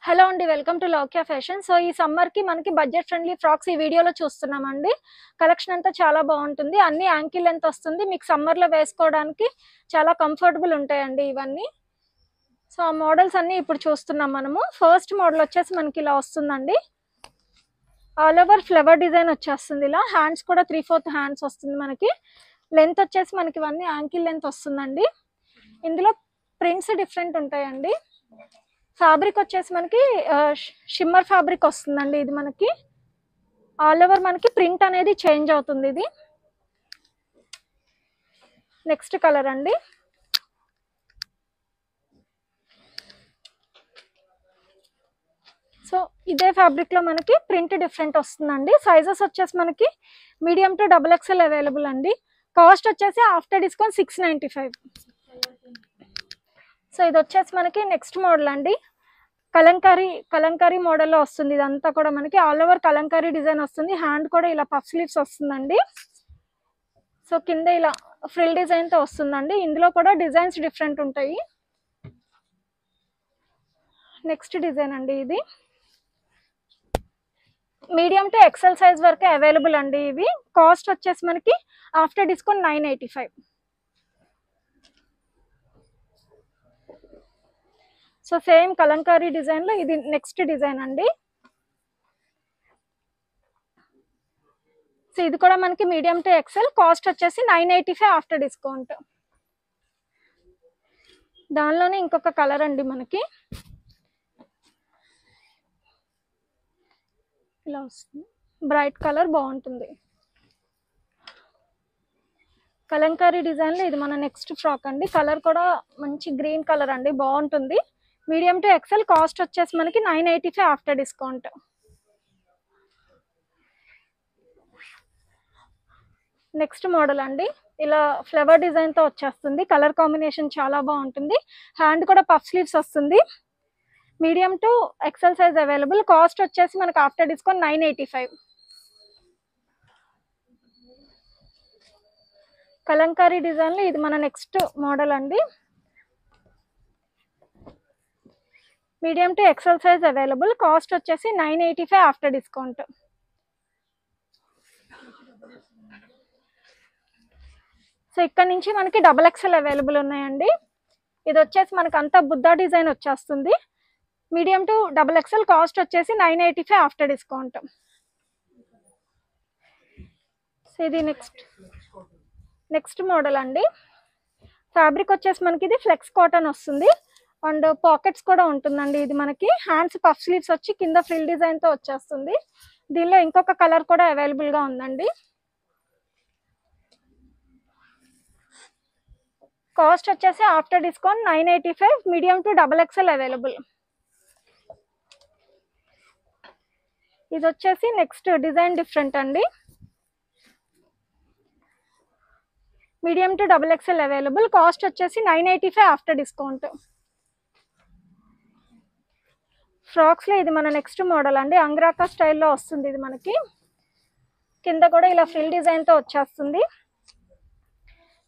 Hello అండి, welcome to Loukya fashion. So ఈ summer కి మనకి బడ్జెట్ ఫ్రెండ్లీ ఫ్రాక్స్ ఈ వీడియోలో చూస్తున్నామండి. కలెక్షన్ అంతా చాలా బాగుంటుంది. అన్ని యాంకిల్ లెంత్ వస్తుంది. మీకు సమ్మర్ లో వేసుకోవడానికి చాలా కంఫర్టబుల్ ఉంటాయండి ఇవన్నీ. సో ఆ మోడల్స్ అన్ని ఇప్పుడు చూస్తున్నాం మనము. ఫస్ట్ మోడల్ వచ్చేసి మనకి ఇలా వస్తుందండి. ఆల్ ఓవర్ ఫ్లవర్ డిజైన్ వచ్చేస్తుంది. ఇలా హ్యాండ్స్ కూడా 3/4 హ్యాండ్స్ వస్తుంది మనకి. లెంత్ వచ్చేసి మనకి ఇవన్నీ యాంకిల్ లెంత్ వస్తుందండి. ఇందులో ప్రింట్స్ డిఫరెంట్ ఉంటాయండి. ఫ్యాబ్రిక్ వచ్చేసి మనకి షిమ్మర్ ఫ్యాబ్రిక్ వస్తుందండి. ఇది మనకి ఆల్ ఓవర్ మనకి ప్రింట్ అనేది చేంజ్ అవుతుంది. ఇది నెక్స్ట్ కలర్ అండి. సో ఇదే ఫ్యాబ్రిక్ లో మనకి ప్రింట్ డిఫరెంట్ వస్తుందండి. సైజెస్ వచ్చేసి మనకి మీడియం టు XXL అవైలబుల్ అండి. కాస్ట్ వచ్చేసి ఆఫ్టర్ డిస్కౌంట్ 695. సో ఇది వచ్చేసి మనకి నెక్స్ట్ మోడల్ అండి. కలంకారీ మోడల్లో వస్తుంది. ఇదంతా కూడా మనకి ఆల్ ఓవర్ కలంకారీ డిజైన్ వస్తుంది. హ్యాండ్ కూడా ఇలా పఫ్ స్లీవ్స్ వస్తుందండి. సో కింద ఇలా ఫ్రిల్ డిజైన్ తో వస్తుందండి. ఇందులో కూడా డిజైన్స్ డిఫరెంట్ ఉంటాయి. నెక్స్ట్ డిజైన్ అండి. ఇది మీడియం టు XL సైజ్ వరకు అవైలబుల్ అండి. ఇవి కాస్ట్ వచ్చేసి మనకి after discount 985. So same Kalamkari design లో ఇది నెక్స్ట్ డిజైన్ అండి. సో ఇది కూడా మనకి మీడియం టు XL, కాస్ట్ వచ్చేసి 985 ఆఫ్టర్ డిస్కౌంట్. దానిలోనే ఇంకొక కలర్ అండి. మనకి ఇలా వస్తుంది. బ్రైట్ కలర్ బాగుంటుంది. కలంకారీ డిజైన్ లో ఇది మన నెక్స్ట్ ఫ్రాక్ అండి. కలర్ కూడా మంచి గ్రీన్ కలర్ అండి, బాగుంటుంది. మీడియం టు XL, కాస్ట్ వచ్చేసి మనకి 985 ఆఫ్టర్ డిస్కౌంట్. నెక్స్ట్ మోడల్ అండి. ఇలా ఫ్లవర్ డిజైన్ తో వచ్చేస్తుంది. కలర్ కాంబినేషన్ చాలా బాగుంటుంది. హ్యాండ్ కూడా పఫ్ స్లీవ్స్ వస్తుంది. Medium to XL size available. Cost వచ్చేసి మనకి ఆఫ్టర్ డిస్కౌంట్ 985. కలంకారీ డిజైన్ లో ఇది మన నెక్స్ట్ మోడల్ అండి. Medium to XL size available. Cost వచ్చేసి 985 ఆఫ్టర్ డిస్కౌంట్. సో ఇక్కడ నుంచి మనకి XXL అవైలబుల్ ఉన్నాయండి. ఇది వచ్చేసి మనకి అంతా బుద్ధా డిజైన్ వచ్చేస్తుంది. మీడియం టు XXL, కాస్ట్ వచ్చేసి 985 ఆఫ్టర్ డిస్కౌంట్. సో ఇది నెక్స్ట్ మోడల్ అండి. ఫ్యాబ్రిక్ వచ్చేసి మనకి ఇది ఫ్లెక్స్ కాటన్ వస్తుంది. అండ్ పాకెట్స్ కూడా ఉంటుందండి. ఇది మనకి హ్యాండ్స్ పఫ్ స్లీవ్స్ వచ్చి కింద ఫ్రిల్ డిజైన్ తో వచ్చేస్తుంది. దీనిలో ఇంకొక కలర్ కూడా అవైలబుల్ గా ఉందండి. కాస్ట్ వచ్చేసి after discount 985, medium to XXL available. ఇది వచ్చేసి నెక్స్ట్ డిజైన్ డిఫరెంట్ అండి. Medium to XXL available. Cost వచ్చేసి 985 ఆఫ్టర్ డిస్కౌంట్. ఫ్రాక్స్ లో ఇది మన నెక్స్ట్ మోడల్ అండి. అంగ్రాకా స్టైల్లో వస్తుంది. ఇది మనకి కింద కూడా ఇలా ఫ్రిల్ డిజైన్ తో వచ్చేస్తుంది.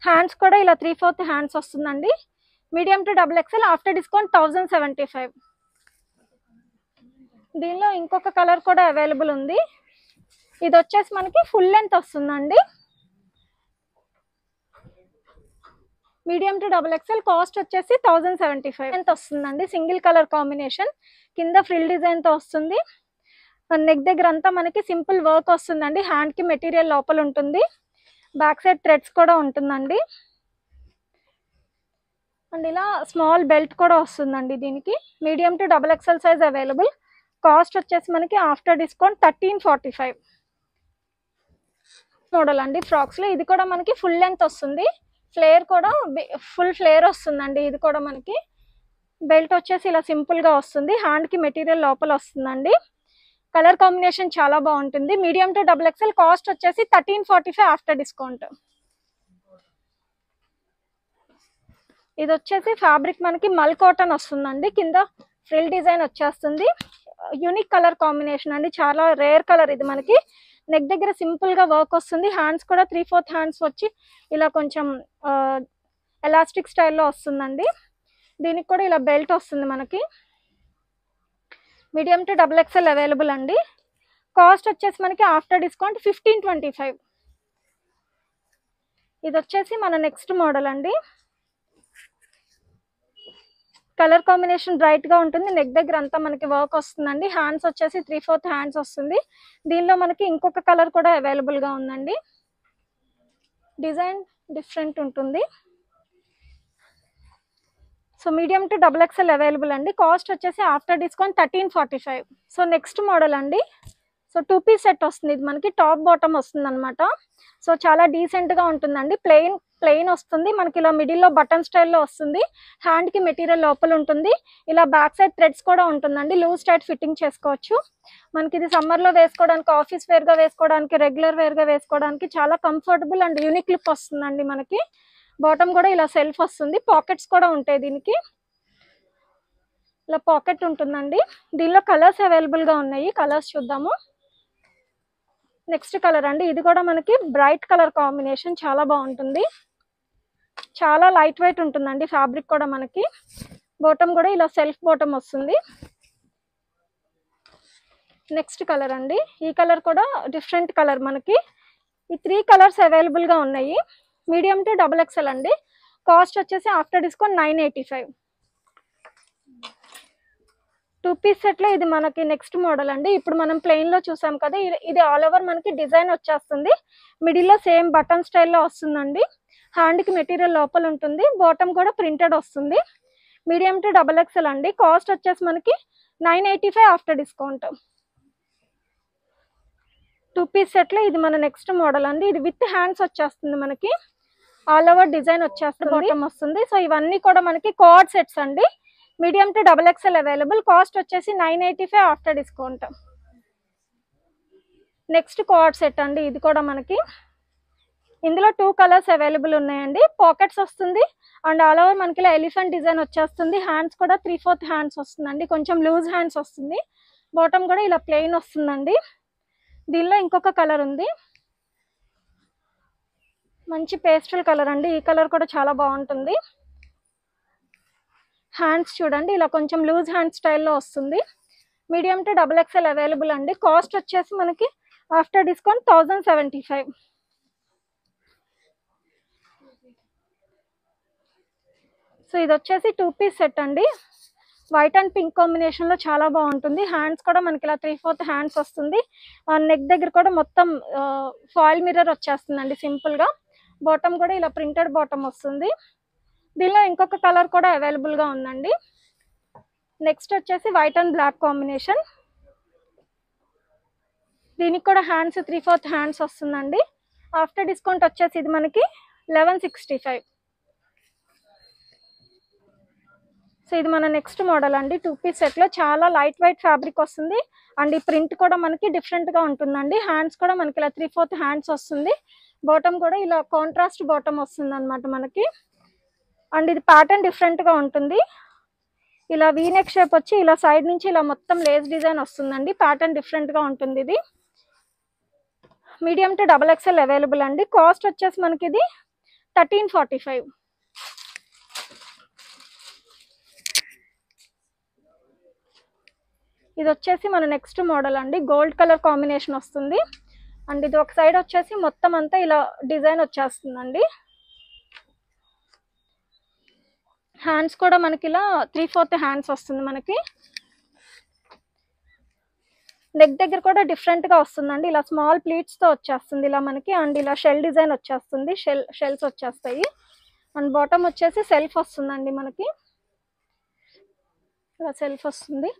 హ్యాండ్స్ కూడా ఇలా 3/4 హ్యాండ్స్ వస్తుందండి. Medium to XXL, after discount 1075. దీనిలో ఇంకొక కలర్ కూడా అవైలబుల్ ఉంది. ఇది వచ్చేసి మనకి ఫుల్ లెంత్ వస్తుందండి. మీడియం టు XXL, కాస్ట్ వచ్చేసి 1075 ఎంత వస్తుందండి. సింగిల్ కలర్ కాంబినేషన్, కింద ఫ్రిల్ డిజైన్ తో వస్తుంది. నెక్ దగ్గర అంతా మనకి సింపుల్ వర్క్ వస్తుందండి. హ్యాండ్ కి మెటీరియల్ లోపల ఉంటుంది. బ్యాక్ సైడ్ థ్రెడ్స్ కూడా ఉంటుందండి. అండ్ ఇలా స్మాల్ బెల్ట్ కూడా వస్తుందండి దీనికి. Medium to XXL size available. Cost వచ్చేసి మనకి ఆఫ్టర్ డిస్కౌంట్ 1345. మోడల్ అండి ఫ్రాక్స్ లో. ఇది కూడా మనకి ఫుల్ లెంత్ వస్తుంది. ఫ్లేర్ కూడా ఫుల్ ఫ్లేర్ వస్తుందండి. ఇది కూడా మనకి బెల్ట్ వచ్చేసి ఇలా సింపుల్ గా వస్తుంది. హ్యాండ్ కి మెటీరియల్ లోపల వస్తుందండి. కలర్ కాంబినేషన్ చాలా బాగుంటుంది. మీడియం టు XXL, కాస్ట్ వచ్చేసి 1345 ఆఫ్టర్ డిస్కౌంట్. ఇది వచ్చేసి ఫ్యాబ్రిక్ మనకి మల్ కాటన్ వస్తుందండి. కింద ఫ్రిల్ డిజైన్ వచ్చేస్తుంది. యూనిక్ కలర్ కాంబినేషన్ అండి, చాలా రేర్ కలర్ ఇది మనకి. నెక్ దగ్గర సింపుల్ గా వర్క్ వస్తుంది. హ్యాండ్స్ కూడా 3/4 హ్యాండ్స్ వచ్చి ఇలా కొంచెం ఎలాస్టిక్ స్టైల్లో వస్తుందండి. దీనికి కూడా ఇలా బెల్ట్ వస్తుంది మనకి. Medium to double XL available అండి. కాస్ట్ వచ్చేసి మనకి ఆఫ్టర్ డిస్కౌంట్ 1525. ఇది వచ్చేసి మన నెక్స్ట్ మోడల్ అండి. కలర్ కాంబినేషన్ బ్రైట్ గా ఉంటుంది. నెక్ దగ్గర అంతా మనకి వర్క్ వస్తుందండి. హ్యాండ్స్ వచ్చేసి 3/4 హ్యాండ్స్ వస్తుంది. దీనిలో మనకి ఇంకొక కలర్ కూడా అవైలబుల్ గా ఉందండి. డిజైన్ డిఫరెంట్ ఉంటుంది. So medium to double XL available అండి. కాస్ట్ వచ్చేసి after discount 1345. So next model అండి. సో 2 పీస్ సెట్ వస్తుంది. ఇది మనకి టాప్ బాటమ్ వస్తుంది అనమాట. సో చాలా డీసెంట్ గా ఉంటుందండి. ప్లెయిన్ వస్తుంది మనకి. ఇలా మిడిల్ లో బటన్ స్టైల్లో వస్తుంది. హ్యాండ్ కి మెటీరియల్ లోపల ఉంటుంది. ఇలా బ్యాక్ సైడ్ థ్రెడ్స్ కూడా ఉంటుందండి. లూజ్ టైట్ ఫిట్టింగ్ చేసుకోవచ్చు. మనకి ఇది సమ్మర్ లో వేసుకోవడానికి, ఆఫీస్ వేర్ గా వేసుకోవడానికి, రెగ్యులర్ వేర్ గా వేసుకోవడానికి చాలా కంఫర్టబుల్ అండ్ యూనిక్ లుక్ వస్తుందండి మనకి. బాటమ్ కూడా ఇలా సెల్ఫ్ వస్తుంది. పాకెట్స్ కూడా ఉంటాయి దీనికి. ఇలా పాకెట్ ఉంటుందండి. దీనిలో కలర్స్ అవైలబుల్ గా ఉన్నాయి. కలర్స్ చూద్దాము. నెక్స్ట్ కలర్ అండి. ఇది కూడా మనకి బ్రైట్ కలర్ కాంబినేషన్, చాలా బాగుంటుంది. చాలా లైట్ వెయిట్ ఉంటుందండి ఫ్యాబ్రిక్ కూడా మనకి. బాటమ్ కూడా ఇలా సెల్ఫ్ బాటమ్ వస్తుంది. నెక్స్ట్ కలర్ అండి. ఈ కలర్ కూడా డిఫరెంట్ కలర్ మనకి. ఈ 3 కలర్స్ అవైలబుల్ గా ఉన్నాయి. మీడియం టు డబుల్ ఎక్స్ఎల్ అండి. కాస్ట్ వచ్చేసి ఆఫ్టర్ డిస్కౌంట్ 985. 2 పీస్ సెట్ లో ఇది మనకి నెక్స్ట్ మోడల్ అండి. ఇప్పుడు మనం ప్లెయిన్ లో చూసాం కదా, ఇది ఆల్ ఓవర్ మనకి డిజైన్ వచ్చేస్తుంది. మిడిల్ లో సేమ్ బటన్ స్టైల్లో వస్తుందండి. హ్యాండ్ కి మెటీరియల్ లోపల ఉంటుంది. బాటమ్ కూడా ప్రింటెడ్ వస్తుంది. మీడియం టు డబుల్ ఎక్స్ఎల్ అండి. కాస్ట్ వచ్చేసి మనకి 985 ఆఫ్టర్ డిస్కౌంట్. 2 పీస్ సెట్ లో ఇది మన నెక్స్ట్ మోడల్ అండి. ఇది విత్ హ్యాండ్స్ వచ్చేస్తుంది మనకి. ఆల్ ఓవర్ డిజైన్ వచ్చేస్తుంది. బాటమ్ వస్తుంది. సో ఇవన్నీ కూడా మనకి కోఆర్డ్ సెట్స్ అండి. Medium to double XL available. Cost వచ్చేసి 985 after discount. Next co-ord set అండి. ఇది కూడా మనకి ఇందులో 2 కలర్స్ అవైలబుల్ ఉన్నాయండి. పాకెట్స్ వస్తుంది అండ్ ఆల్ ఓవర్ మనకి ఇలా ఎలిఫెంట్ డిజైన్ వచ్చేస్తుంది. హ్యాండ్స్ కూడా 3/4 హ్యాండ్స్ వస్తుందండి. కొంచెం లూజ్ హ్యాండ్స్ వస్తుంది. బాటమ్ కూడా ఇలా ప్లెయిన్ వస్తుందండి. దీనిలో ఇంకొక కలర్ ఉంది. మంచి పేస్టల్ కలర్ అండి. ఈ కలర్ కూడా చాలా బాగుంటుంది. హ్యాండ్స్ చూడండి ఇలా కొంచెం లూజ్ హ్యాండ్ స్టైల్లో వస్తుంది. Medium to double XL available అండి. కాస్ట్ వచ్చేసి మనకి ఆఫ్టర్ డిస్కౌంట్ 1075. సో ఇది వచ్చేసి 2 పీస్ సెట్ అండి. వైట్ అండ్ పింక్ కాంబినేషన్ లో చాలా బాగుంటుంది. హ్యాండ్స్ కూడా మనకి ఇలా 3/4 హ్యాండ్స్ వస్తుంది. నెక్ దగ్గర కూడా మొత్తం ఫాయిల్ మిర్రర్ వచ్చేస్తుందండి సింపుల్ గా. బాటమ్ కూడా ఇలా ప్రింటెడ్ బాటమ్ వస్తుంది. దీనిలో ఇంకొక కలర్ కూడా అవైలబుల్ గా ఉందండి. నెక్స్ట్ వచ్చేసి వైట్ అండ్ బ్లాక్ కాంబినేషన్. దీనికి కూడా హ్యాండ్స్ 3/4 హ్యాండ్స్ వస్తుందండి. ఆఫ్టర్ డిస్కౌంట్ వచ్చేసి ఇది మనకి 1165. సో ఇది మన నెక్స్ట్ మోడల్ అండి. 2 పీస్ సెట్ లో చాలా లైట్ వెయిట్ ఫ్యాబ్రిక్ వస్తుంది అండ్ ఈ ప్రింట్ కూడా మనకి డిఫరెంట్ గా ఉంటుందండి. హ్యాండ్స్ కూడా మనకి ఇలా 3/4 హ్యాండ్స్ వస్తుంది. బాటమ్ కూడా ఇలా కాంట్రాస్ట్ బాటమ్ వస్తుంది అనమాట మనకి. అండ్ ఇది ప్యాటర్న్ డిఫరెంట్ గా ఉంటుంది. ఇలా వీనెక్ షేప్ వచ్చి ఇలా సైడ్ నుంచి ఇలా మొత్తం లేస్ డిజైన్ వస్తుందండి. ప్యాటర్న్ డిఫరెంట్ గా ఉంటుంది. ఇది medium to double XL available అండి. కాస్ట్ వచ్చేసి మనకి ఇది 1345. ఇది వచ్చేసి మన నెక్స్ట్ మోడల్ అండి. గోల్డ్ కలర్ కాంబినేషన్ వస్తుంది అండ్ ఇది ఒక సైడ్ వచ్చేసి మొత్తం అంతా ఇలా డిజైన్ వచ్చేస్తుందండి. హ్యాండ్స్ కూడా మనకి ఇలా 3/4 హ్యాండ్స్ వస్తుంది మనకి. నెక్ దగ్గర కూడా డిఫరెంట్ గా వస్తుందండి. ఇలా స్మాల్ ప్లీట్స్ తో వచ్చేస్తుంది ఇలా మనకి. అండ్ ఇలా షెల్ డిజైన్ వచ్చేస్తుంది. షెల్స్ వచ్చేస్తాయి. అండ్ బాటమ్ వచ్చేసి సెల్ఫ్ వస్తుందండి మనకి. ఇలా సెల్ఫ్ వస్తుంది.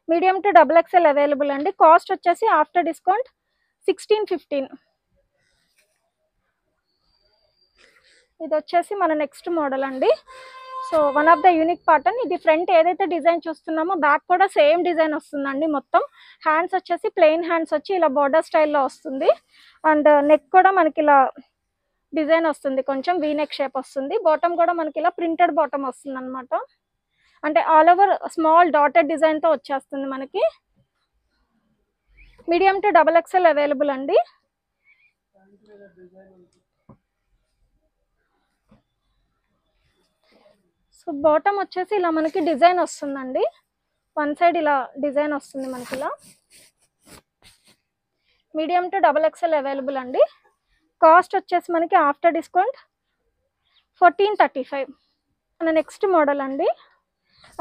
Medium to double XL available అండి. కాస్ట్ వచ్చేసి ఆఫ్టర్ డిస్కౌంట్ 1615. ఇది వచ్చేసి మన నెక్స్ట్ మోడల్ అండి. So one of the unique pattern. ఇది ఫ్రంట్ ఏదైతే డిజైన్ చూస్తున్నామో బ్యాక్ కూడా సేమ్ డిజైన్ వస్తుందండి. మొత్తం హ్యాండ్స్ వచ్చేసి ప్లెయిన్ హ్యాండ్స్ వచ్చి ఇలా బోర్డర్ స్టైల్లో వస్తుంది. అండ్ నెక్ కూడా మనకి ఇలా డిజైన్ వస్తుంది. కొంచెం వీనెక్ షేప్ వస్తుంది. బాటమ్ కూడా మనకి ఇలా ప్రింటెడ్ బాటమ్ వస్తుంది అనమాట. అంటే all over small dotted design తో వచ్చేస్తుంది మనకి. Medium to double XL available అండి. సో బాటమ్ వచ్చేసి ఇలా మనకి డిజైన్ వస్తుందండి. వన్ సైడ్ ఇలా డిజైన్ వస్తుంది మనకి ఇలా. మీడియం టు XXL అవైలబుల్ అండి. కాస్ట్ వచ్చేసి మనకి ఆఫ్టర్ డిస్కౌంట్ 1435. మన నెక్స్ట్ మోడల్ అండి.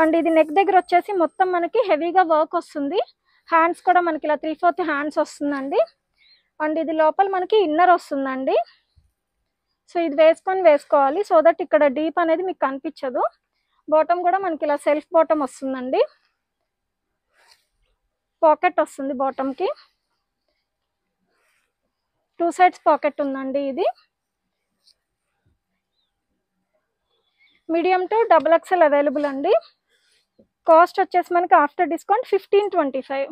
అండ్ ఇది నెక్ దగ్గర వచ్చేసి మొత్తం మనకి హెవీగా వర్క్ వస్తుంది. హ్యాండ్స్ కూడా మనకి ఇలా 3/4 హ్యాండ్స్ వస్తుందండి. అండ్ ఇది లోపల మనకి ఇన్నర్ వస్తుందండి. సో ఇది వేసుకోవాలి సో దట్ ఇక్కడ డీప్ అనేది మీకు కనిపించదు. బాటమ్ కూడా మనకి ఇలా సెల్ఫ్ బాటమ్ వస్తుందండి. పాకెట్ వస్తుంది బాటమ్కి, 2 సైడ్స్ పాకెట్ ఉందండి. ఇది మీడియం టు XXL అవైలబుల్ అండి. కాస్ట్ వచ్చేసి మనకి ఆఫ్టర్ డిస్కౌంట్ 1525.